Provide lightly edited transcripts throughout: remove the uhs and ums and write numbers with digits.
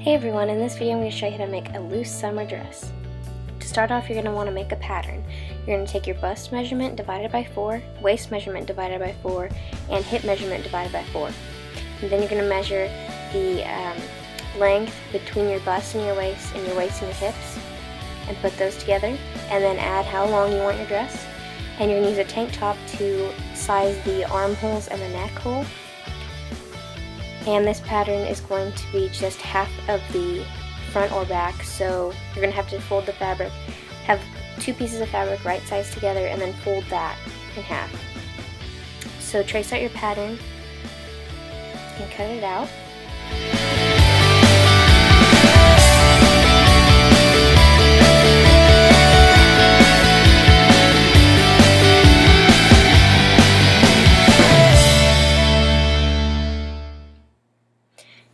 Hey everyone, in this video I'm going to show you how to make a loose summer dress. To start off, you're going to want to make a pattern. You're going to take your bust measurement divided by 4, waist measurement divided by 4, and hip measurement divided by 4. And then you're going to measure the length between your bust and your waist and your hips, and put those together, and then add how long you want your dress. And you're going to use a tank top to size the armholes and the neck hole. And this pattern is going to be just half of the front or back, so you're going to have to fold the fabric, have 2 pieces of fabric right sides together, and then fold that in half. So trace out your pattern and cut it out.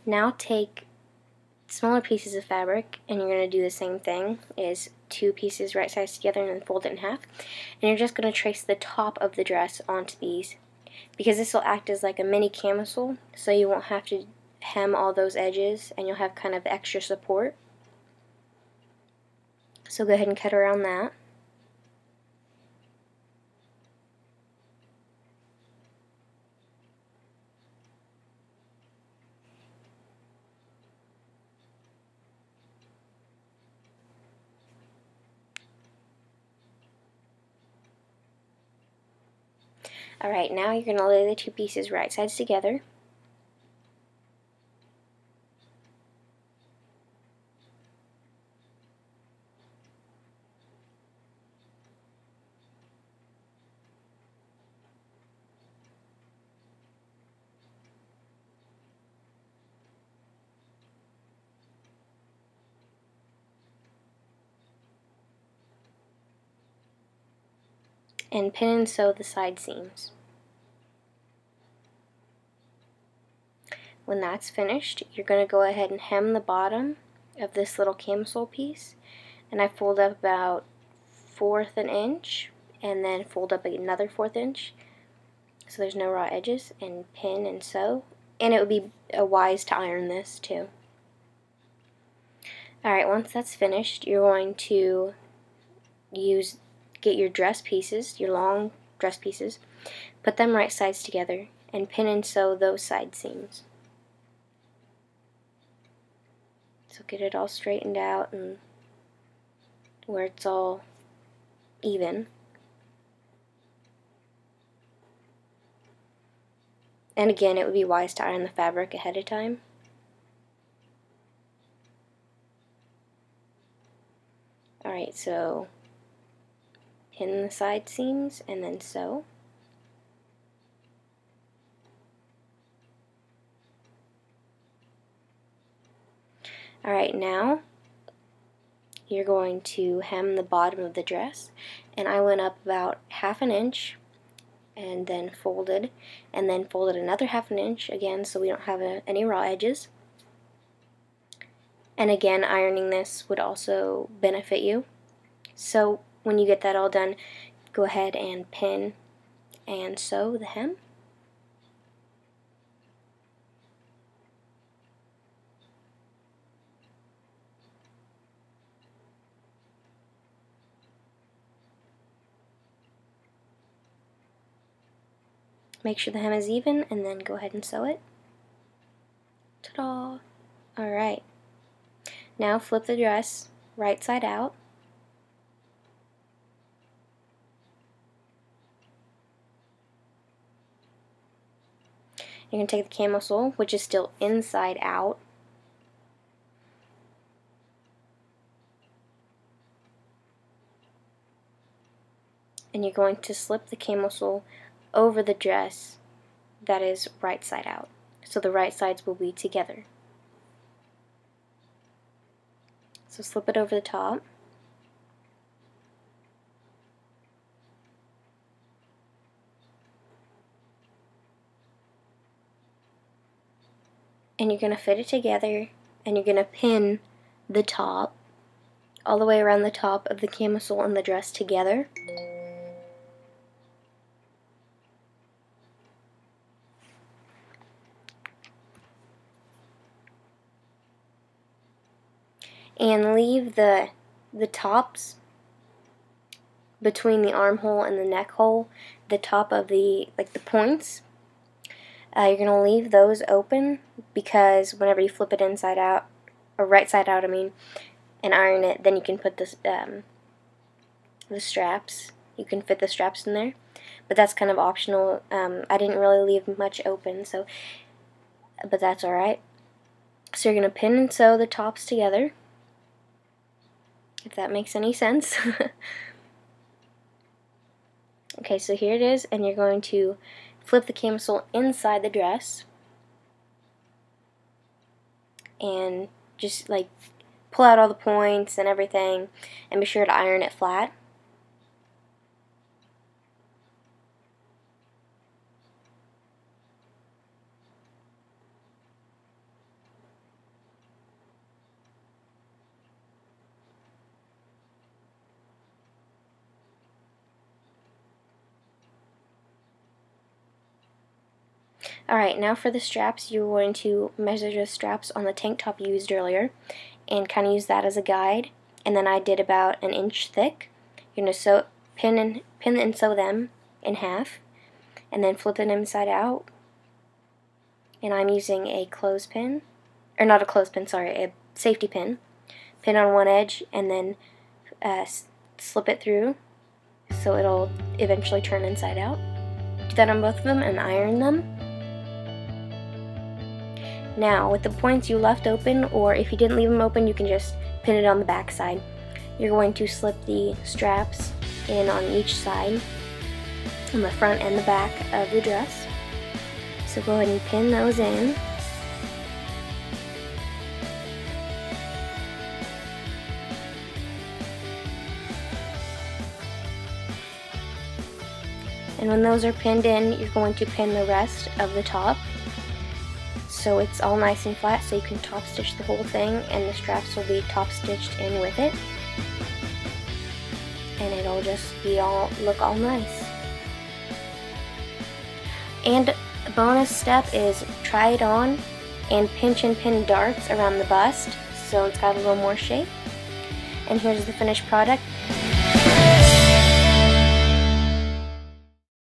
Now take smaller pieces of fabric, and you're going to do the same thing, is 2 pieces right sides together and then fold it in half. And you're just going to trace the top of the dress onto these, because this will act as like a mini camisole, so you won't have to hem all those edges and you'll have kind of extra support. So go ahead and cut around that. Alright, now you're going to lay the 2 pieces right sides together. And pin and sew the side seams. When that's finished, you're going to go ahead and hem the bottom of this little camisole piece, and I fold up about 1/4 inch and then fold up another 1/4 inch so there's no raw edges, and pin and sew. And it would be wise to iron this too. Alright, once that's finished, you're going to get your dress pieces, your long dress pieces, put them right sides together, and pin and sew those side seams. So get it all straightened out and where it's all even. And again, it would be wise to iron the fabric ahead of time. Alright, so pin the side seams and then sew. Alright, now you're going to hem the bottom of the dress, and I went up about 1/2 inch and then folded another 1/2 inch again so we don't have any raw edges. And again, ironing this would also benefit you. So when you get that all done, go ahead and pin and sew the hem. Make sure the hem is even, and then go ahead and sew it. Ta-da! Alright. Now flip the dress right side out. You're going to take the camisole, which is still inside out, and you're going to slip the camisole over the dress that is right side out. So the right sides will be together. So slip it over the top. And you're going to fit it together, and you're going to pin the top all the way around the top of the camisole and the dress together. and leave the tops between the armhole and the neck hole, the top of the points. You're going to leave those open because whenever you flip it inside out, or right side out, I mean, and iron it, then you can put this, the straps. You can fit the straps in there, but that's kind of optional. I didn't really leave much open, so, but that's alright. So you're going to pin and sew the tops together, if that makes any sense. Okay, so here it is, and you're going to flip the camisole inside the dress and just like pull out all the points and everything, and be sure to iron it flat. Alright, now for the straps, you're going to measure the straps on the tank top you used earlier and kind of use that as a guide. And then I did about 1 inch thick. You're going to pin and sew them in half and then flip it inside out. And I'm using a clothespin, or not a clothespin, sorry, a safety pin. Pin on one edge and then slip it through so it'll eventually turn inside out. Do that on both of them and iron them. Now, with the points you left open, or if you didn't leave them open, you can just pin it on the back side. You're going to slip the straps in on each side, on the front and the back of the dress. So go ahead and pin those in. And when those are pinned in, you're going to pin the rest of the top so it's all nice and flat, so you can top stitch the whole thing and the straps will be top stitched in with it, and it'll just be look all nice. And a bonus step is try it on and pinch and pin darts around the bust so it's got a little more shape. And here's the finished product.